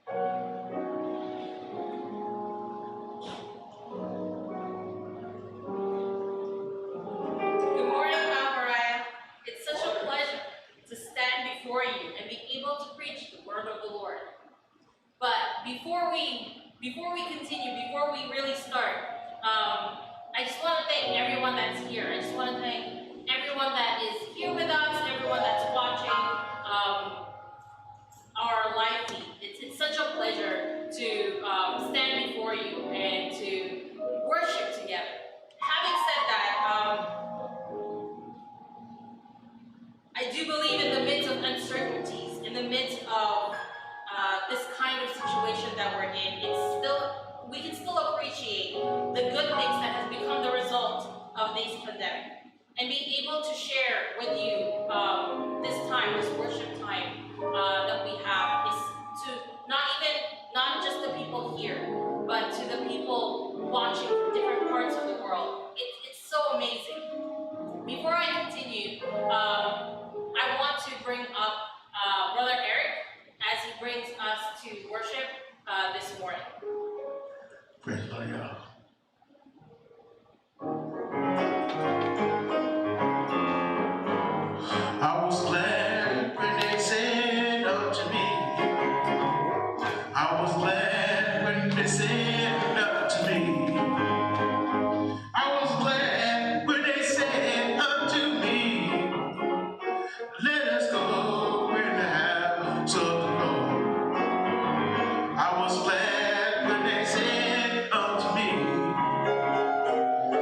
Good morning, Mount Moriah. It's such a pleasure to stand before you and be able to preach the word of the Lord. But before we continue, before we really start, I just want to thank everyone that's here. I just want to thank everyone that is here with us, everyone that's watching our live feed. It's such a pleasure to stand before you and to worship together. Having said that, I do believe in the midst of uncertainties, in the midst of this kind of situation that we're in, we can still appreciate the good things that has become the result of this pandemic. And being able to share with you this time, this worship time that we have, is to not just the people here, but to the people watching from different parts of the world. It's so amazing. Before I continue, I want to bring up Brother Eric as he brings us to worship this morning. Praise the Lord, y'all. I was glad when they said unto me. I was glad when they said unto me. I was glad when they said unto me, let us go in the house of the Lord. I was glad when they said unto me.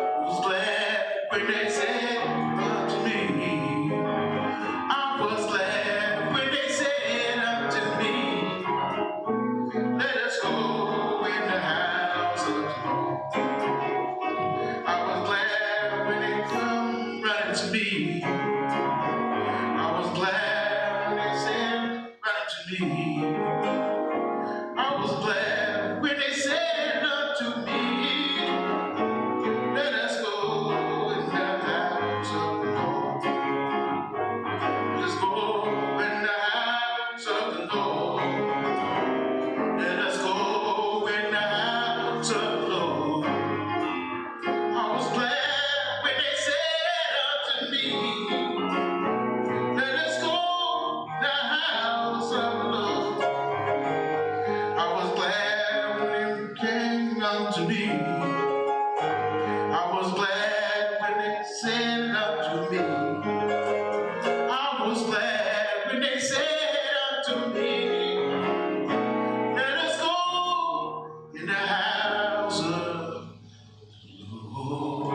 I was glad when they said unto me. I was glad when they said unto me, let us go in the house of the Lord. I was glad when they come running to me. I was glad when they said running to me. I was glad when they said unto me, let us go in the house of the Lord. Let's go in the house of the Lord. Let us go in the house of the Lord. I was glad when they said unto me, let us go in the house of the Lord. I was glad when they came unto me. I was glad when they said unto me. I was glad when they said unto me, let us go in the house of the Lord.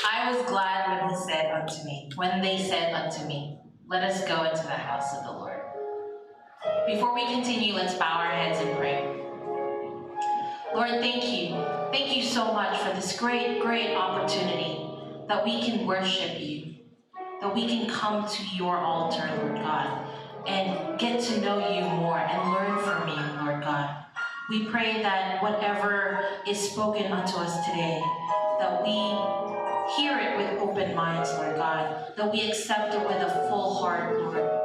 I was glad when they said unto me, let us go into the house of the Lord. Before we continue, let's bow our heads and pray. Lord, thank you. Thank you so much for this great, great opportunity that we can worship you, that we can come to your altar, Lord God, and get to know you more and learn from you, Lord God. We pray that whatever is spoken unto us today, that we hear it with open minds, Lord God, that we accept it with a full heart, Lord.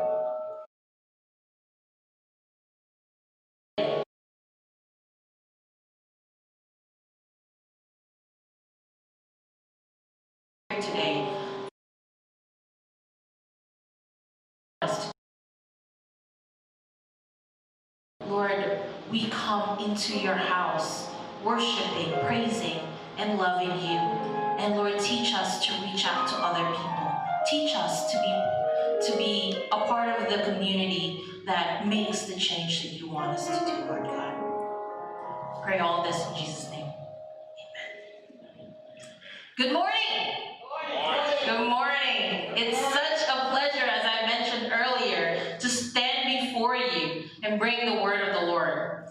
Today, Lord, we come into your house, worshiping, praising, and loving you. And Lord, teach us to reach out to other people. Teach us to be a part of the community that makes the change that you want us to do, Lord God. Pray all this in Jesus' name. Amen. Good morning. Good morning. It's such a pleasure, as I mentioned earlier, to stand before you and bring the word of the Lord.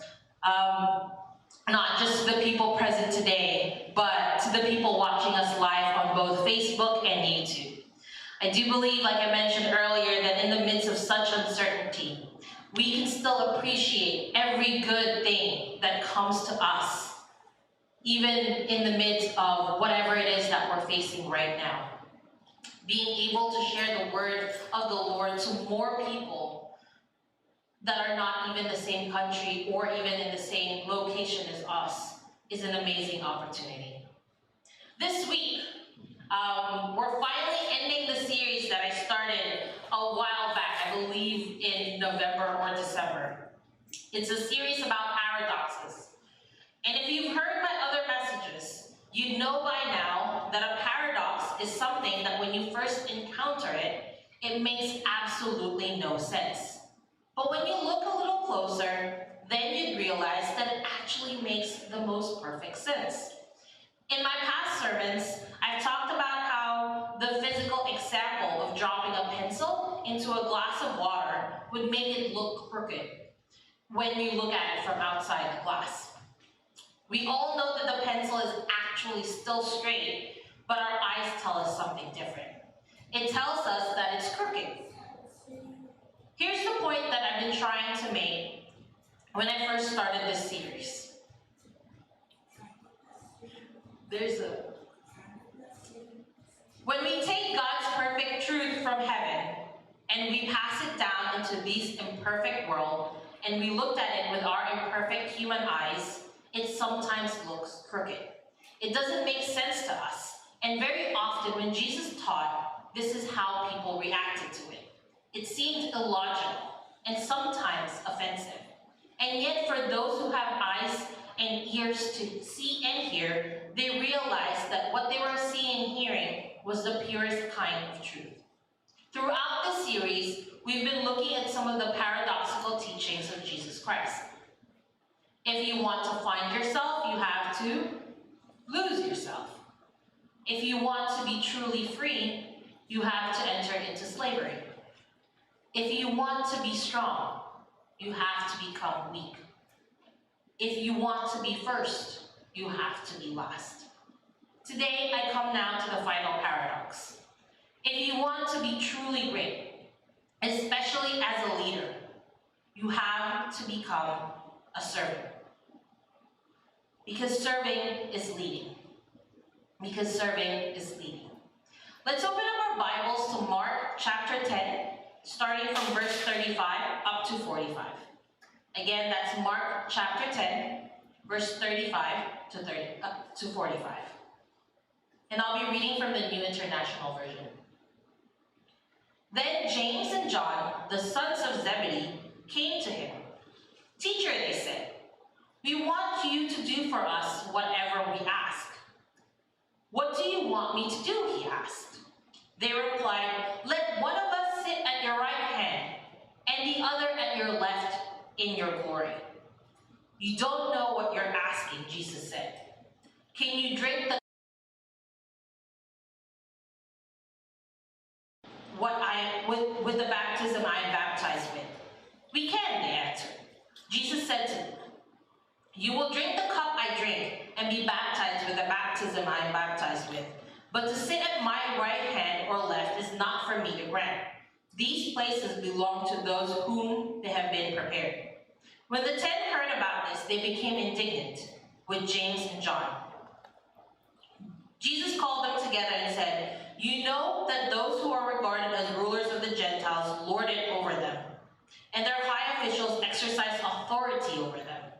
Not just to the people present today, but to the people watching us live on both Facebook and YouTube. I do believe, like I mentioned earlier, that in the midst of such uncertainty, we can still appreciate every good thing that comes to us even in the midst of whatever it is that we're facing right now. Being able to share the word of the Lord to more people that are not even the same country or even in the same location as us is an amazing opportunity. This week, we're finally ending the series that I started a while back, I believe in November or December. It's a series about paradoxes. And if you've heard my other messages, you know by now that a paradox is something that when you first encounter it, it makes absolutely no sense. But when you look a little closer, then you realize that it actually makes the most perfect sense. In my past sermons, I've talked about how the physical example of dropping a pencil into a glass of water would make it look crooked when you look at it from outside the glass. We all know that the pencil is actually still straight, but our eyes tell us something different. It tells us that it's crooked. Here's the point that I've been trying to make when I first started this series. When we take God's perfect truth from heaven and we pass it down into this imperfect world and we looked at it with our imperfect human eyes, it sometimes looks crooked. It doesn't make sense to us. And very often when Jesus taught, this is how people reacted to it. It seemed illogical and sometimes offensive. And yet for those who have eyes and ears to see and hear, they realized that what they were seeing and hearing was the purest kind of truth. Throughout the series, we've been looking at some of the paradoxical teachings of Jesus Christ. If you want to find yourself, you have to lose yourself. If you want to be truly free, you have to enter into slavery. If you want to be strong, you have to become weak. If you want to be first, you have to be last. Today, I come now to the final paradox. If you want to be truly great, especially as a leader, you have to become a servant. Because serving is leading. Because serving is leading. Let's open up our Bibles to Mark chapter 10, starting from verse 35 up to 45. Again, that's Mark chapter 10, verse 35 to 45. And I'll be reading from the New International Version. Then James and John, the sons of Zebedee, came to him. "Teacher," they said, "we want you to do for us whatever we ask." "What do you want me to do?" he asked. They replied, "Let one of us sit at your right hand and the other at your left in your glory." "You don't know what you're asking," Jesus said. "Can you drink the with the baptism I am baptized with?" "We can," they answered. Jesus said to them, "You will drink the cup I drink and be baptized with the baptism I am baptized with. But to sit at my right hand or left is not for me to grant. These places belong to those whom they have been prepared." When the 10 heard about this, they became indignant with James and John. Jesus called them together and said, "You know that those who are regarded as rulers of the Gentiles lord it over them, and their high officials exercise authority over them.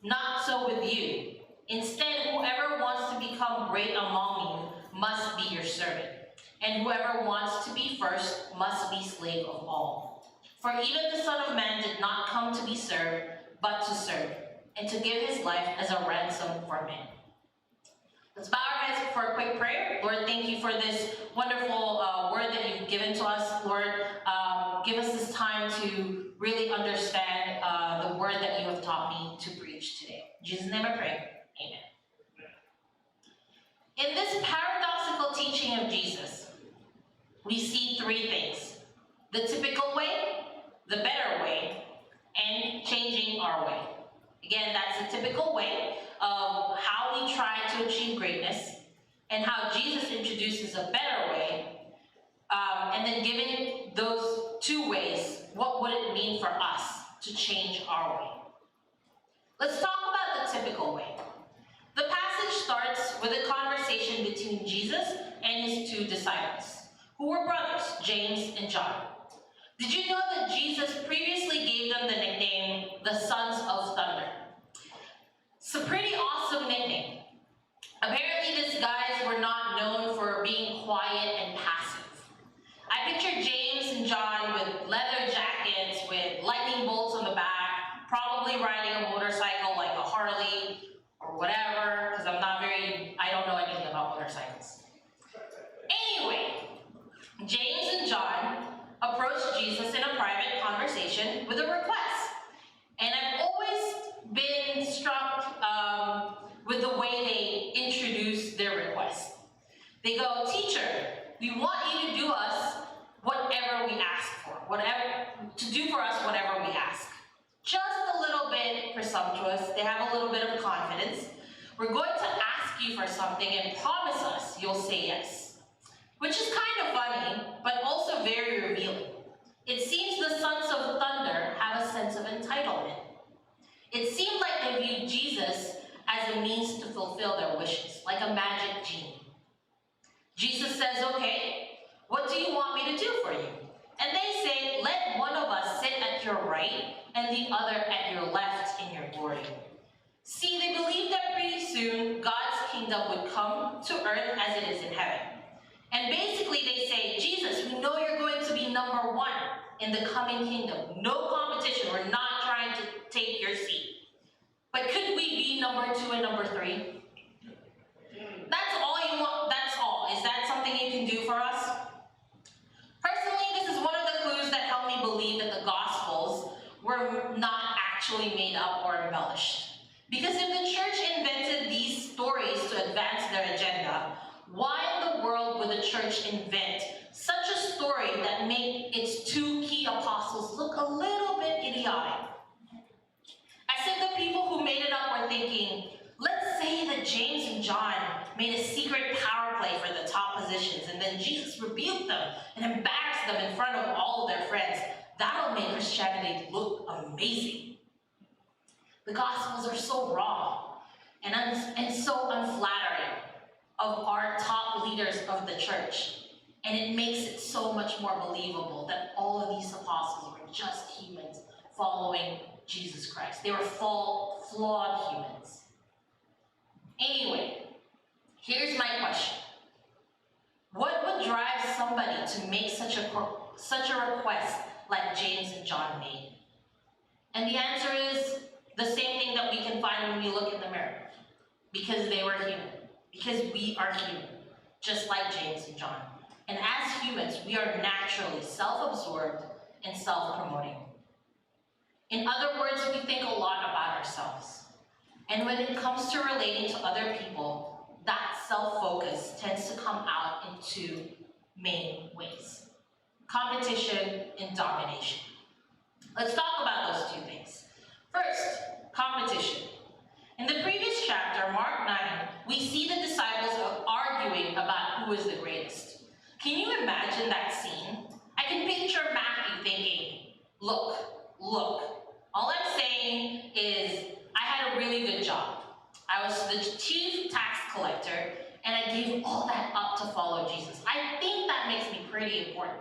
Not so with you. Instead, whoever wants to become great among you must be your servant, and whoever wants to be first must be slave of all. For even the Son of Man did not come to be served, but to serve, and to give his life as a ransom for many." Let's bow our heads for a quick prayer. Lord, thank you for this wonderful word that you've given to us. Lord, give us this time to really understand the word that you have taught me to preach today. In Jesus' name I pray. Amen. In this paradoxical teaching of Jesus, we see three things: the typical way, the better way, and changing our way. Again, that's the typical way of how we try to achieve greatness, and how Jesus introduces a better way, and then giving those two ways, what would it mean for us to change our way? Let's talk about the typical way. The passage with a conversation between Jesus and his two disciples, who were brothers, James and John. Did you know that Jesus previously gave them the nickname, the Sons of Thunder? It's a pretty awesome nickname. Apparently, these guys were not known for being quiet and passive. I picture James and John with leather jackets, with lightning bolts on the back, probably riding a motorcycle like a Harley or whatever, because I don't know anything about motorcycles. Anyway, James and John approached Jesus in a private conversation with a request. And I've always been struck with the way they introduce their request. They go, "Teacher, we want you to do us whatever we ask for, whatever we ask." Just a little bit presumptuous. They have a little bit of confidence. "We're going to ask you for something and promise us you'll say yes." Which is kind of funny, but also very revealing. It seems the Sons of Thunder have a sense of entitlement. It seemed like they viewed Jesus as a means to fulfill their wishes, like a magic genie. Jesus says, "Okay, what do you want me to do for you?" And they say, "Let one of us sit at your right and the other at your left in your glory." See, they believed that pretty soon God's kingdom would come to earth as it is in heaven. And basically they say, "Jesus, we know you're going to be number one in the coming kingdom. No competition. We're not trying to take your seat. But could we be number 2 and number 3? That's all you want? That's all? Is that something you can do for us?" Personally, this is one of the clues that help me believe that the Gospels were not actually made up or embellished. Because if the church invented these stories to advance their agenda, why in the world would the church invent such a story that made its 2 key apostles look a little bit idiotic? As if the people who made it up were thinking, let's say that James and John made a secret power play for the top positions, and then Jesus rebuked them and embarrassed them in front of all of their friends. That'll make Christianity look amazing. The Gospels are so raw and so unflattering of our top leaders of the church. And it makes it so much more believable that all of these apostles were just humans following Jesus Christ. They were flawed humans. Anyway, here's my question. What would drive somebody to make such a request like James and John made? And the answer is the same thing that we can find when we look in the mirror. Because they were human. Because we are human, just like James and John. And as humans, we are naturally self-absorbed and self-promoting. In other words, we think a lot about ourselves. And when it comes to relating to other people, that self-focus tends to come out in 2 main ways: competition and domination. Let's talk about those 2 things. First, competition. In the previous chapter, Mark 9, we see the disciples arguing about who is the greatest. Can you imagine that scene? I can picture Matthew thinking, look, all I'm saying is I had a really good job. I was the chief tax collector, and I gave all that up to follow Jesus. I think that makes me pretty important.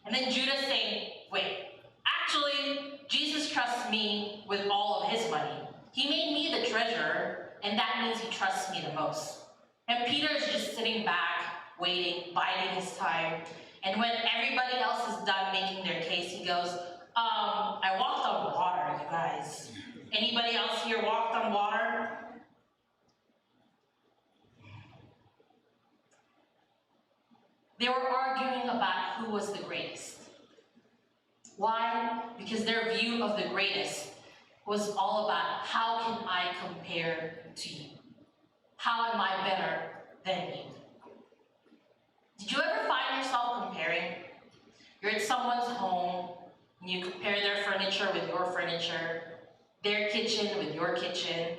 And then Judas saying, wait, actually, Jesus trusts me with all of his money. He made me the treasurer, and that means he trusts me the most. And Peter is just sitting back, waiting, biding his time. And when everybody else is done making their case, he goes, I walked on water, you guys. Anybody else here walked on water? They were arguing about who was the greatest. Why? Because their view of the greatest was all about how can I compare to you? How am I better than you? Did you ever find yourself comparing? You're at someone's home and you compare their furniture with your furniture, their kitchen with your kitchen,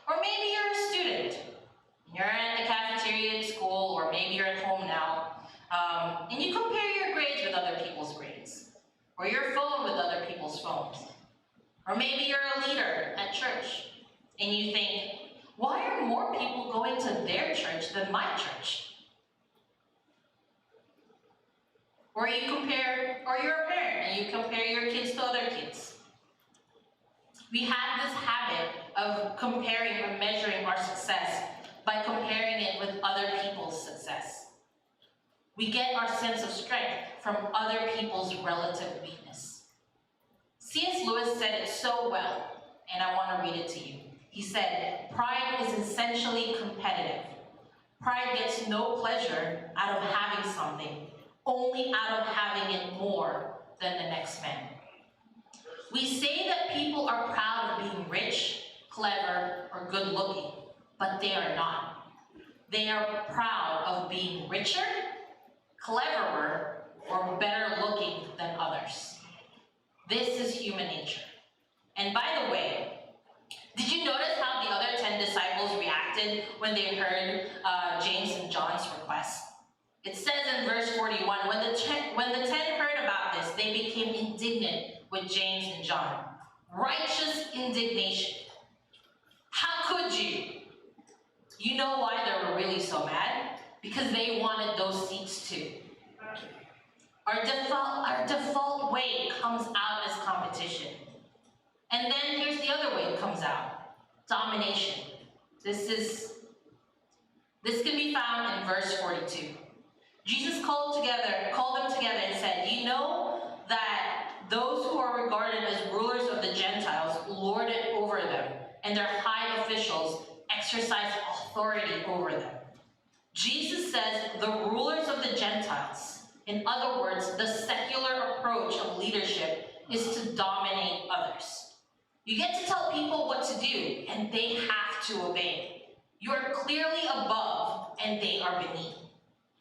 or maybe you're a student. You're at the cafeteria at school, or maybe you're at home now, and you compare your grades with other people's grades, or your phone with other people's phones. Or maybe you're a leader at church, and you think, why are more people going to their church than my church? Or you're a parent and you compare your kids to other kids. We have this habit of comparing or measuring our success by comparing it with other people's success. We get our sense of strength from other people's relative weakness. C.S. Lewis said it so well, and I want to read it to you. He said, "Pride is essentially competitive. Pride gets no pleasure out of having something, only out of having it more than the next man." We say that people are proud of being rich, clever, or good-looking, but they are not. They are proud of being richer, cleverer, or better-looking than others. This is human nature. And by the way, did you notice how the other 10 disciples reacted when they heard James and John's request? It says in verse 41, when the 10 heard about this, they became indignant with James and John. Righteous indignation. How could you? You know why they were really so mad? Because they wanted those seats too. Our default way comes out as competition. And then here's the other way it comes out. Domination. This can be found in verse 42. Jesus called them together and said, "You know that those who are regarded as rulers of the Gentiles lord it over them, and their high officials exercise authority over them." Jesus says the rulers of the Gentiles, in other words, the secular approach of leadership, is to dominate others. You get to tell people what to do, and they have to obey. You are clearly above, and they are beneath.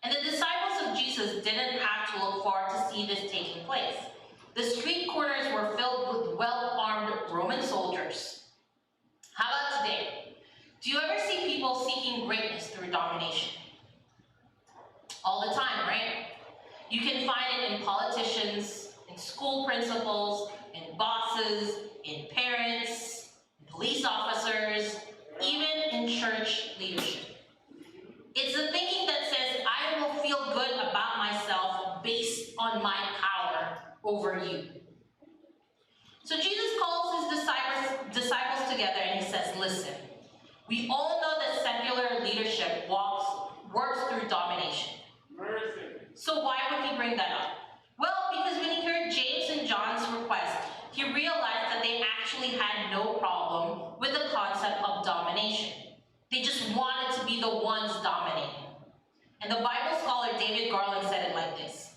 And the disciples of Jesus didn't have to look far to see this taking place. The street corners were filled with well-armed Roman soldiers. How about today? Do you ever see people seeking greatness through domination? All the time, right? You can find it in politicians, in school principals, in bosses, in parents, in police officers, even in church leadership. It's the thinking that says, I will feel good about myself based on my power over you. So Jesus calls his disciples together and he says, listen, we all know that secular leadership works through domination. So why would he bring that up? Well, because when he heard James and John's request, he realized that they actually had no problem with the concept of domination. They just wanted to be the ones dominating. And the Bible scholar David Garland said it like this.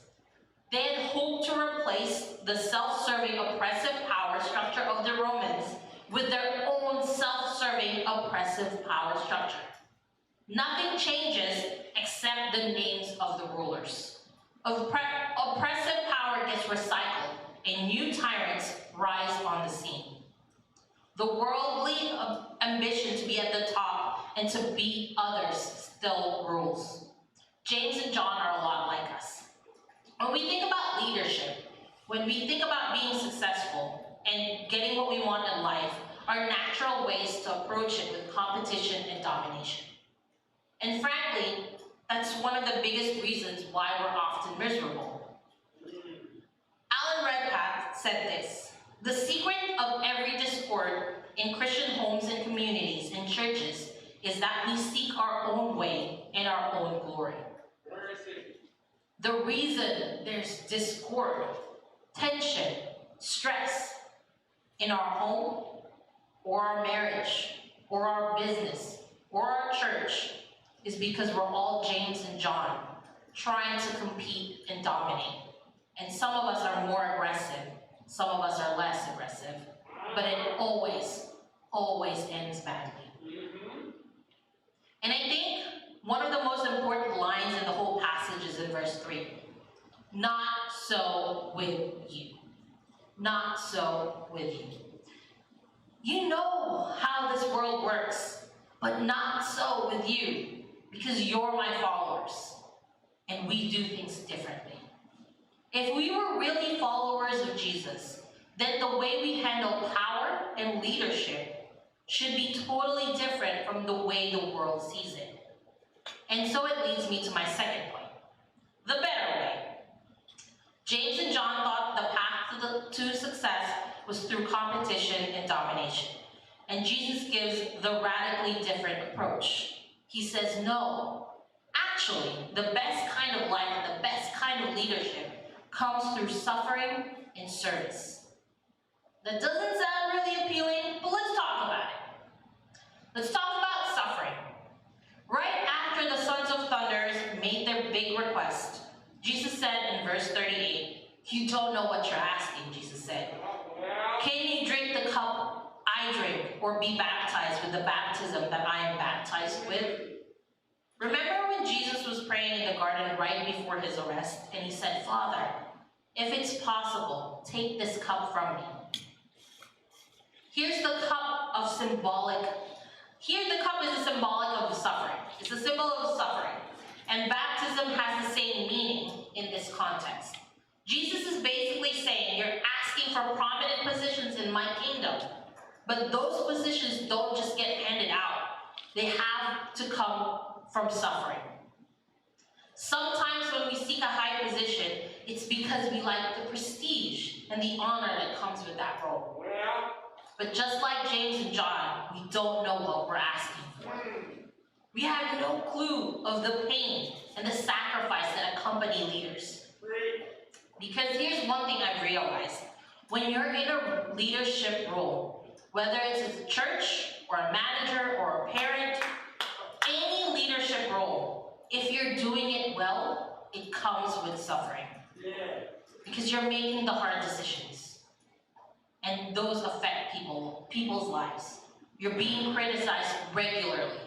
They had hoped to replace the self-serving oppressive power structure of the Romans with their own self-serving oppressive power structure. Nothing changes except the names of the rulers. Oppressive power gets recycled and new tyrants rise on the scene. The worldly ambition to be at the top and to beat others still rules. James and John are a lot like us. When we think about leadership, when we think about being successful and getting what we want in life, are natural ways to approach it with competition and domination. And frankly, that's one of the biggest reasons why we're often miserable. Alan Redpath said this, the secret of every discord in Christian homes and communities and churches is that we seek our own way and our own glory. The reason there's discord, tension, stress in our home, or our marriage, or our business, or our church is because we're all James and John trying to compete and dominate. And some of us are more aggressive, some of us are less aggressive, but it always ends badly. And I think one of the most important lines in the whole passage is in verse 3. Not so with you. Not so with you. You know how this world works, but not so with you, because you're my followers, and we do things differently. If we were really followers of Jesus, then the way we handle power and leadership should be totally different from the way the world sees it. And so it leads me to my second point, the better way. James and John thought the path to success was through competition and domination. And Jesus gives the radically different approach. He says, no, actually, the best kind of life and the best kind of leadership comes through suffering and service. That doesn't sound really appealing, but let's talk about it. Let's talk about suffering. Right after the sons of thunders made their big request, Jesus said in verse 38, you don't know what you're asking, Jesus said. Can you drink the cup I drink, or be baptized with the baptism that I am baptized with? Remember when Jesus was praying in the garden right before his arrest, and he said, Father, if it's possible, take this cup from me. Here the cup is a symbolic of suffering. It's a symbol of suffering. And baptism has the same meaning in this context. Jesus is basically saying, you're asking for prominent positions in my kingdom, but those positions don't just get handed out. They have to come from suffering. Sometimes when we seek a high position, it's because we like the prestige and the honor that comes with that role. But just like James and John, we don't know what we're asking for. We have no clue of the pain and the sacrifice that accompany leaders. Because here's one thing I've realized. When you're in a leadership role, whether it's a church or a manager or a parent, any leadership role, if you're doing it well, it comes with suffering. Because you're making the hard decisions. And those affect people's lives. You're being criticized regularly.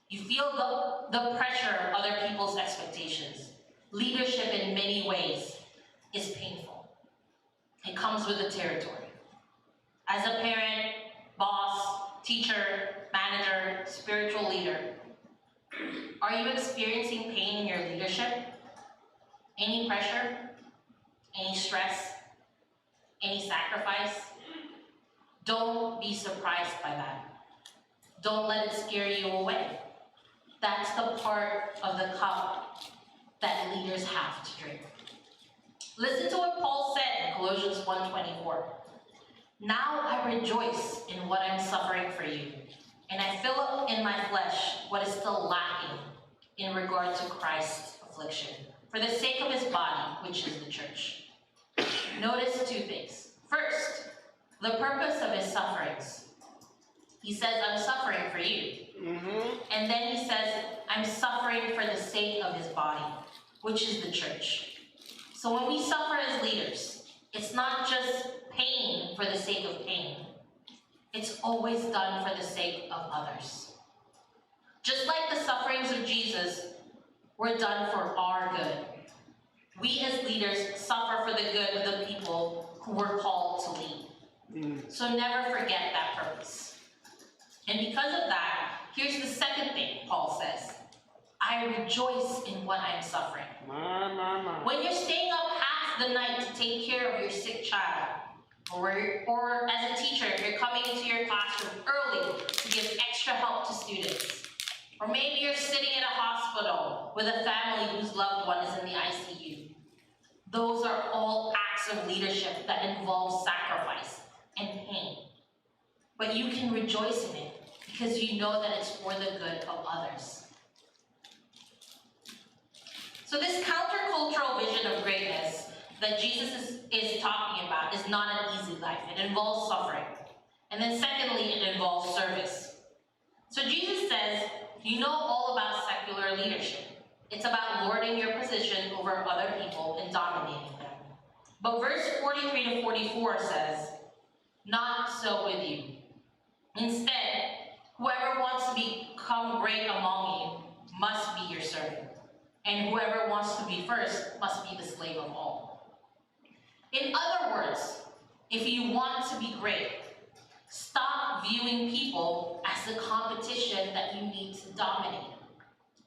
You feel the pressure of other people's expectations. Leadership in many ways is painful. It comes with the territory. As a parent, boss, teacher, manager, spiritual leader, are you experiencing pain in your leadership? Any pressure? Any stress? Any sacrifice? Don't be surprised by that. Don't let it scare you away. That's the part of the cup that leaders have to drink. Listen to what Paul said in Colossians 1:24. Now I rejoice in what I'm suffering for you, and I fill up in my flesh what is still lacking in regard to Christ's affliction, for the sake of his body, which is the church. Notice two things. First, the purpose of his sufferings. He says, I'm suffering for you. And then he says, I'm suffering for the sake of his body, which is the church. So when we suffer as leaders, it's not just pain for the sake of pain. It's always done for the sake of others. Just like the sufferings of Jesus were done for our good, we as leaders suffer for the good of the people who were called to lead. So never forget that purpose. And because of that, here's the second thing Paul says. I rejoice in what I'm suffering. When you're staying up half the night to take care of your sick child, or as a teacher, you're coming into your classroom early to give extra help to students, or maybe you're sitting in a hospital with a family whose loved one is in the ICU. Those are all acts of leadership that involve sacrifice and pain. But you can rejoice in it because you know that it's for the good of others. So this countercultural vision of greatness that Jesus is talking about is not an easy life. It involves suffering. And then secondly, it involves service. So Jesus says, you know all about secular leadership. It's about lording your position over other people and dominating them. But verse 43 to 44 says, not so with you. Instead, whoever wants to become great among you must be your servant. And whoever wants to be first must be the slave of all. In other words, if you want to be great, stop viewing people as the competition that you need to dominate,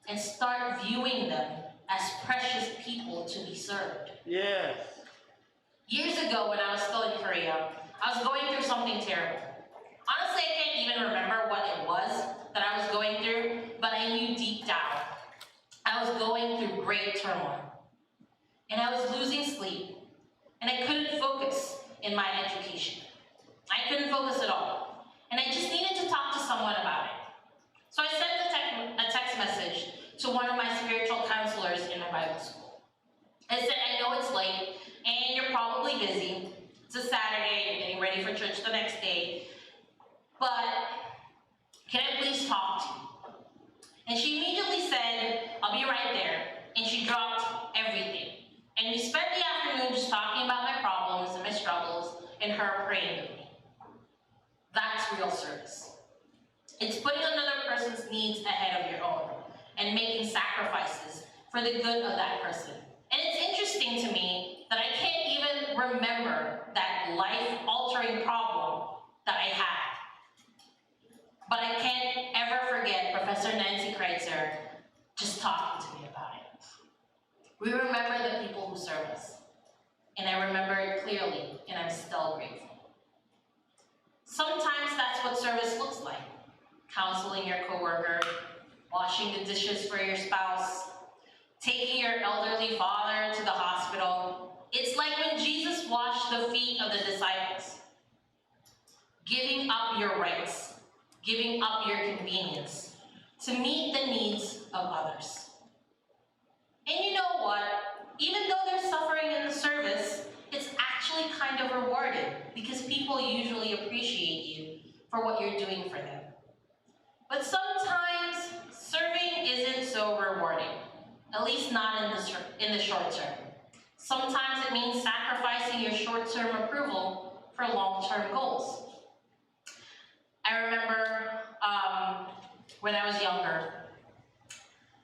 and start viewing them as precious people to be served. Yes. Years ago, when I was still in Korea, I was going through something terrible. Honestly, I can't even remember what it was that I was going through, but I knew deep down I was going through great turmoil. And I was losing sleep, and I couldn't focus in my education. I couldn't focus at all, and I just needed to talk to someone about it. So I sent a text message to one of my spiritual counselors in my Bible school. I said, I know it's late, and you're probably busy. It's a Saturday, you're getting ready for church the next day, but can I please talk to you? And she immediately said, I'll be right there, and she dropped everything. And we spent the afternoon just talking about my problems and my struggles, and her praying with me. That's real service. It's putting another person's needs ahead of your own and making sacrifices for the good of that person. And it's interesting to me that I can't even remember that life-altering problem that I had. But I can't ever forget Professor Nancy Kreitzer just talking to me about it. We remember the people who serve us, and I remember it clearly, and I'm still grateful. Sometimes that's what service looks like. Counseling your coworker, washing the dishes for your spouse, taking your elderly father to the hospital. It's like when Jesus washed the feet of the disciples. Giving up your rights, giving up your convenience to meet the needs of others. And you know what? Even though there's suffering in the service, it's actually kind of rewarding because people usually appreciate you for what you're doing for them. But sometimes serving isn't so rewarding, at least not in the short term. Sometimes it means sacrificing your short-term approval for long-term goals. I remember when I was younger,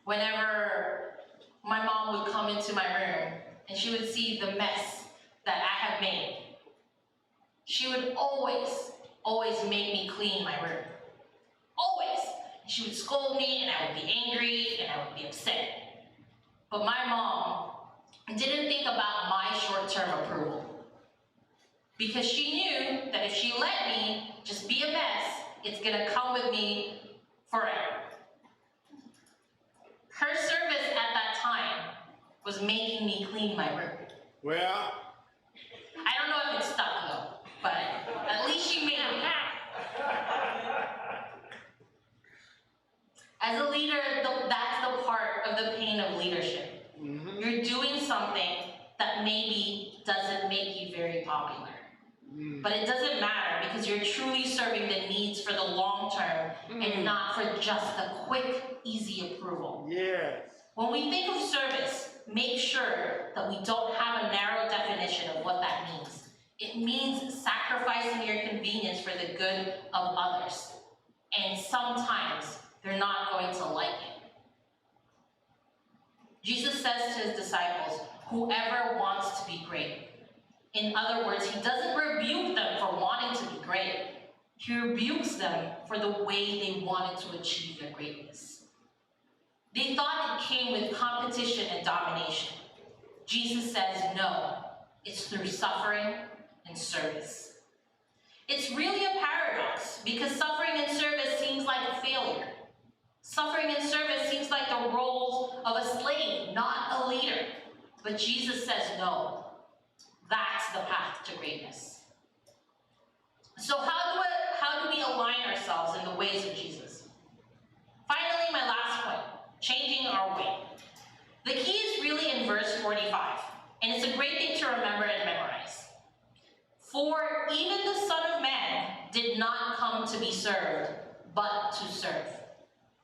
whenever my mom would come into my room and she would see the mess that I have made, she would always make me clean my room. Always. She would scold me and I would be angry and I would be upset. But my mom didn't think about my short-term approval, because she knew that if she let me just be a mess, it's gonna come with me forever. Her service at that time was making me clean my room. Well, I don't know if it stuck though, but at least she made me. As a leader, that's the part of the pain of leadership. Mm-hmm. You're doing something that maybe doesn't make you very popular. But it doesn't matter because you're truly serving the needs for the long term and not for just the quick, easy approval. Yes. When we think of service, make sure that we don't have a narrow definition of what that means. It means sacrificing your convenience for the good of others. And sometimes they're not going to like it. Jesus says to his disciples, whoever wants to be great. In other words, he doesn't rebuke them for wanting to be great. He rebukes them for the way they wanted to achieve their greatness. They thought it came with competition and domination. Jesus says, no, it's through suffering and service. It's really a paradox because suffering and service seems like a failure. Suffering and service seems like the roles of a slave, not a leader. But Jesus says, no. That's the path to greatness. So how do we align ourselves in the ways of Jesus? Finally, my last point, changing our way. The key is really in verse 45, and it's a great thing to remember and memorize. For even the Son of Man did not come to be served, but to serve,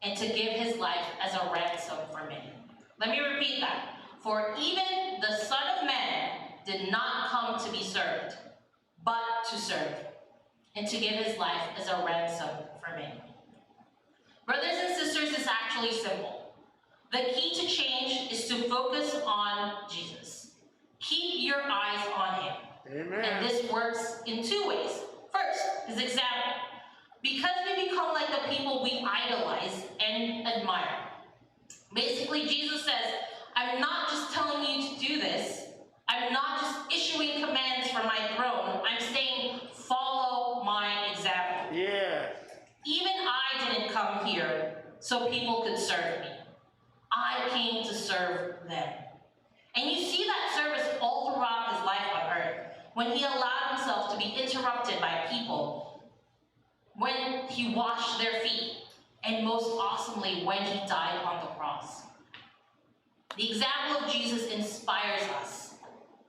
and to give his life as a ransom for many. Let me repeat that. For even the Son of Man did not come to be served, but to serve, and to give his life as a ransom for many. Brothers and sisters, it's actually simple. The key to change is to focus on Jesus. Keep your eyes on him. Amen. And this works in two ways. First, his example. Because we become like the people we idolize and admire. Basically, Jesus says, I'm not just telling you to do this. I'm not just issuing commands from my throne. I'm saying, follow my example. Yeah. Even I didn't come here so people could serve me. I came to serve them. And you see that service all throughout his life on earth, when he allowed himself to be interrupted by people, when he washed their feet, and most awesomely, when he died on the cross. The example of Jesus inspires us,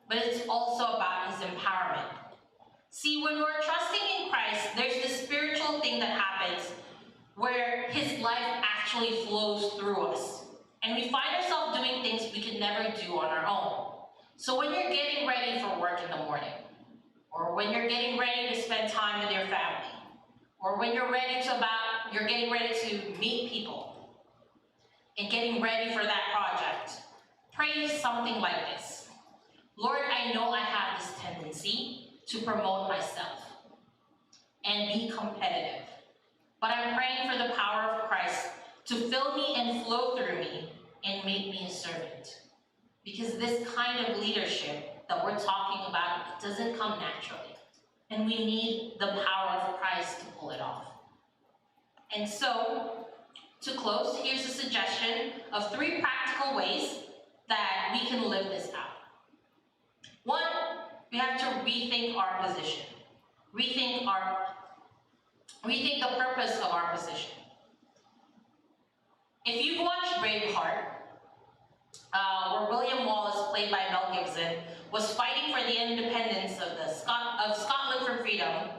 but it's also about his empowerment. See, when we're trusting in Christ, there's this spiritual thing that happens where his life actually flows through us. And we find ourselves doing things we could never do on our own. So when you're getting ready for work in the morning, or when you're getting ready to spend time with your family, or when you're getting ready to meet people, and getting ready for that project, pray something like this. Lord, I know I have this tendency to promote myself and be competitive, but I'm praying for the power of Christ to fill me and flow through me and make me a servant. Because this kind of leadership that we're talking about, it doesn't come naturally. And we need the power of Christ to pull it off. And so, to close, here's a suggestion of 3 practical ways that we can live this out. 1, we have to rethink our position. Rethink the purpose of our position. If you've watched Braveheart, where William Wallace, played by Mel Gibson, was fighting for the independence of Scotland for freedom,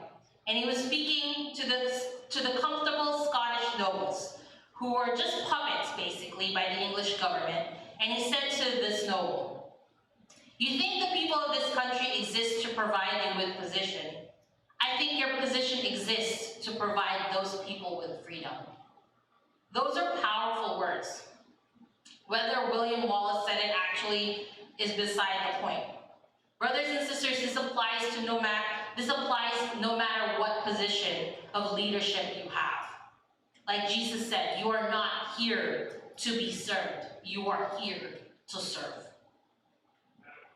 and he was speaking to the comfortable Scottish nobles, who were just puppets, basically, by the English government, and he said to this noble, "You think the people of this country exist to provide you with position? I think your position exists to provide those people with freedom." Those are powerful words. Whether William Wallace said it actually is beside the point. Brothers and sisters, this applies no matter what position of leadership you have. Like Jesus said, you are not here to be served. You are here to serve.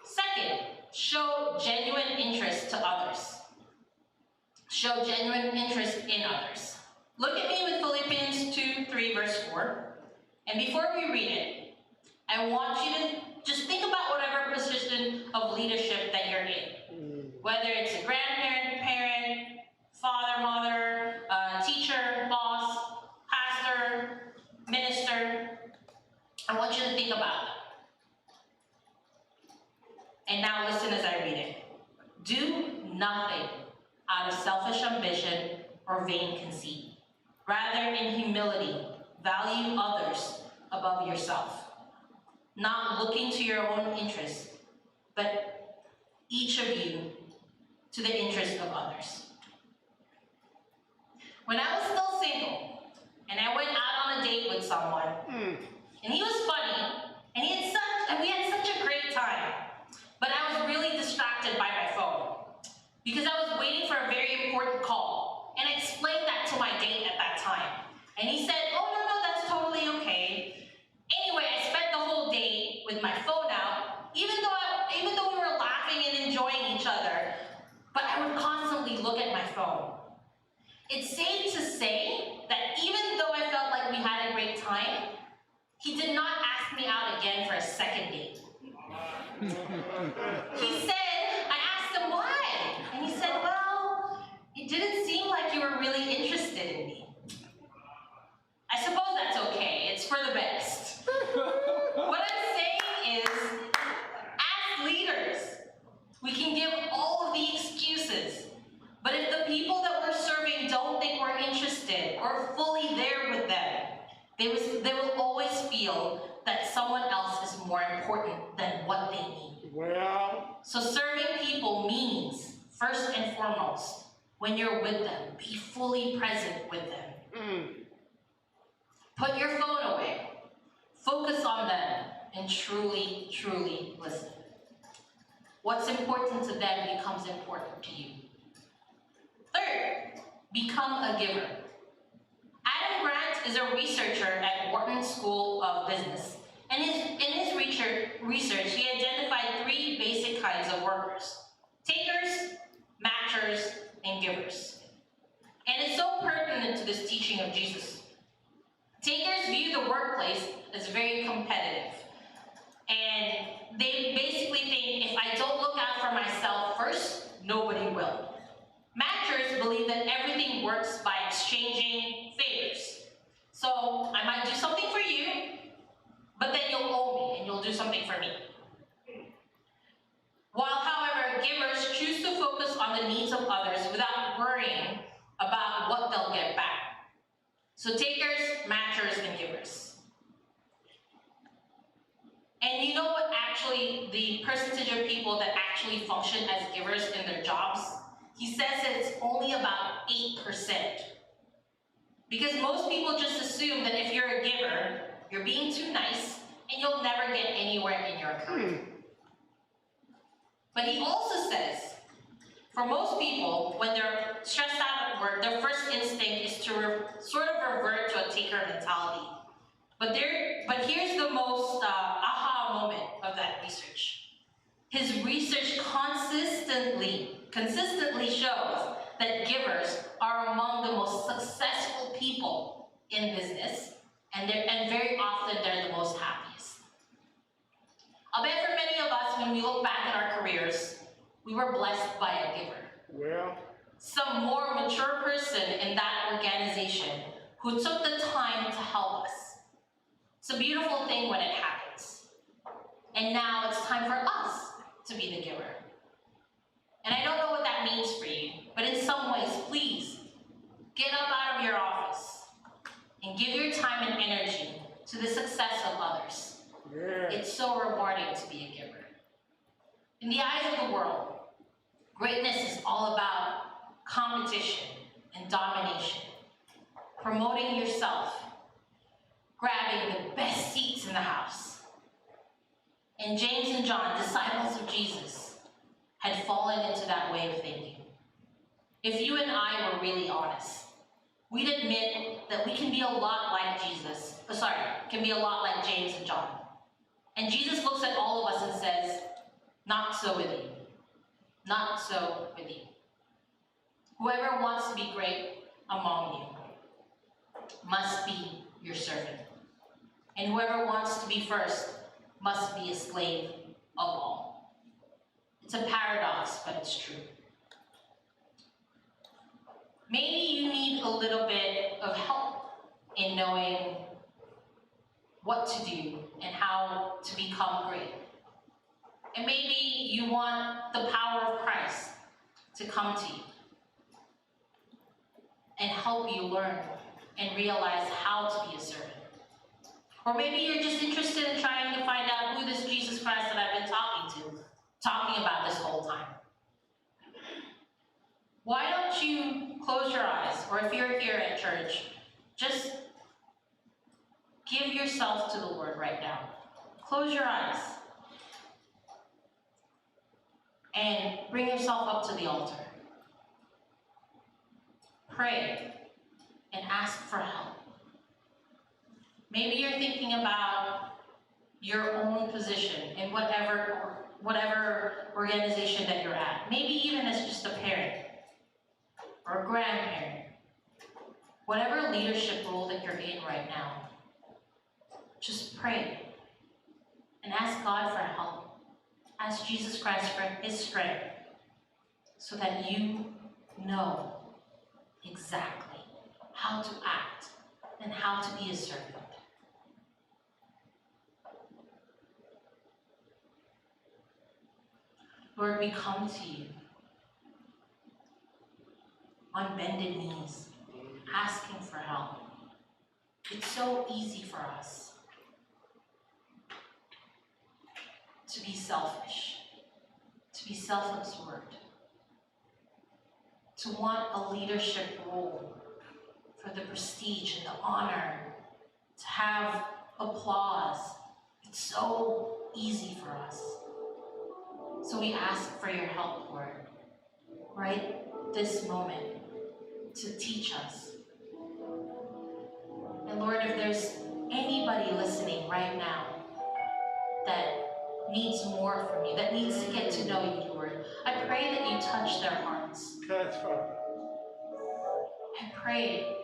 Second, show genuine interest to others. Show genuine interest in others. Look at me with Philippians 2:3, verse 4. And before we read it, I want you to just think about whatever position of leadership that you're in. Whether it's a grandparent, parent, father, mother, teacher, boss, pastor, minister. I want you to think about that. And now listen as I read it. Do nothing out of selfish ambition or vain conceit. Rather, in humility, value others above yourself, not looking to your own interest, but each of you to the interest of others. When I was still single, and I went out on a date with someone, and he was funny, and we had such a great time, but I was really distracted by my phone, because I was waiting for a very important call, and I explained that to my date at that time, and he said, "Oh, no, that's totally okay." Anyway, I spent the whole day with my phone out, even though we were laughing and enjoying each other, but I would constantly look at my phone. It's safe to say that even though I felt like we had a great time, he did not ask me out again for a second date. I asked him why, and he said, "Well, it didn't seem like you were really interested in me." I suppose that's okay, it's for the best. What I'm saying is, as leaders, we can give all of the excuses, but if the people that we're serving don't think we're interested or fully there with them, they will always feel that someone else is more important than what they need. Well, so serving people means, first and foremost, when you're with them, be fully present with them. Put your phone away. Focus on them and truly, truly listen. What's important to them becomes important to you. Third, become a giver. Adam Grant is a researcher at Wharton School of Business. And in his research, he identified 3 basic kinds of workers: takers, matchers, and givers. And it's so pertinent to this teaching of Jesus. Takers view the workplace as very competitive. And they basically think, if I don't look out for myself first, nobody will. Matchers believe that everything works by exchanging favors. So I might do something for you, but then you'll owe me and you'll do something for me. While, however, givers choose to focus on the needs of others without worrying about what they'll get back. So takers, matchers, and givers. And you know what actually, the percentage of people that actually function as givers in their jobs? He says that it's only about 8%. Because most people just assume that if you're a giver, you're being too nice, and you'll never get anywhere in your career. But he also says, for most people, when they're stressed out at work, their first instinct is to sort of revert to a taker mentality. But here's the most aha moment of that research. His research consistently shows that givers are among the most successful people in business, and very often they're the most happiest. I'll bet for many of us, when we look back at our careers, we were blessed by a giver. Well, Some more mature person in that organization who took the time to help us. It's a beautiful thing when it happens. And now it's time for us to be the giver. And I don't know what that means for you, but in some ways, please, get up out of your office and give your time and energy to the success of others. yeah. It's so rewarding to be a giver. In the eyes of the world, greatness is all about competition and domination, promoting yourself, grabbing the best seats in the house. And James and John, disciples of Jesus, had fallen into that way of thinking. If you and I were really honest, we'd admit that we can be a lot like can be a lot like James and John. And Jesus looks at all of us and says, not so with you. Not so with you. Whoever wants to be great among you must be your servant. And whoever wants to be first must be a slave of all. It's a paradox, but it's true. Maybe you need a little bit of help in knowing what to do and how to become great. And maybe you want the power of Christ to come to you and help you learn and realize how to be a servant. Or maybe you're just interested in trying to find out who this Jesus Christ that I've been talking about this whole time. Why don't you close your eyes, or if you're here at church, just give yourself to the Lord right now. Close your eyes. And bring yourself up to the altar. Pray and ask for help. Maybe you're thinking about your own position in whatever organization that you're at. Maybe even as just a parent or a grandparent. Whatever leadership role that you're in right now, just pray and ask God for help. Ask Jesus Christ for his strength so that you know exactly how to act and how to be a servant. Lord, we come to you on bended knees, asking for help. It's so easy for us to be selfish, to be self-absorbed, to want a leadership role for the prestige and the honor, to have applause. It's so easy for us. So we ask for your help, Lord, right this moment, to teach us. And Lord, if there's anybody listening right now that needs more from you, that needs to get to know you, Lord, I pray that you touch their hearts. Touch, Father. I pray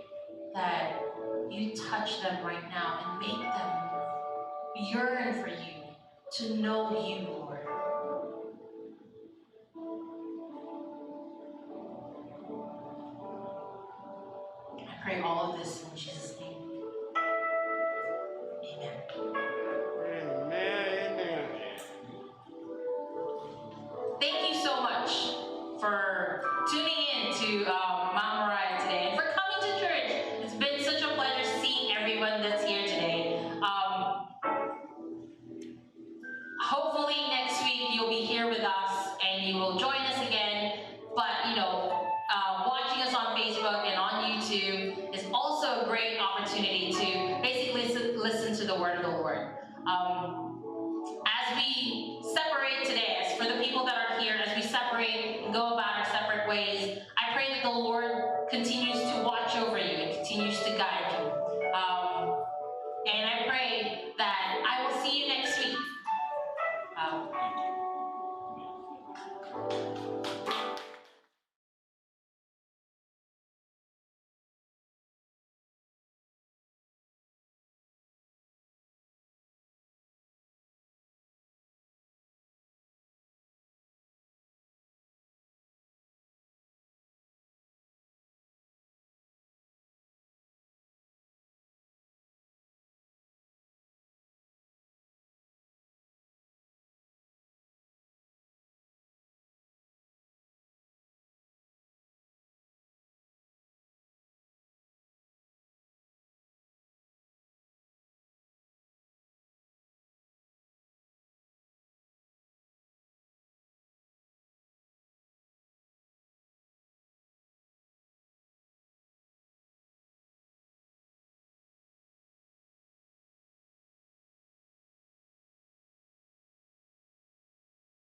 that you touch them right now and make them yearn for you, to know you, Lord. I pray all of this in Jesus' name. Amen. Amen. Thank you so much for tuning in to Mama Mariah today and for coming to church. It's been such a pleasure seeing everyone that's here today. Hopefully next week you'll be here with us and you will join us again. But watching us on Facebook and on YouTube is also a great opportunity to basically listen to the word of the Lord. As we separate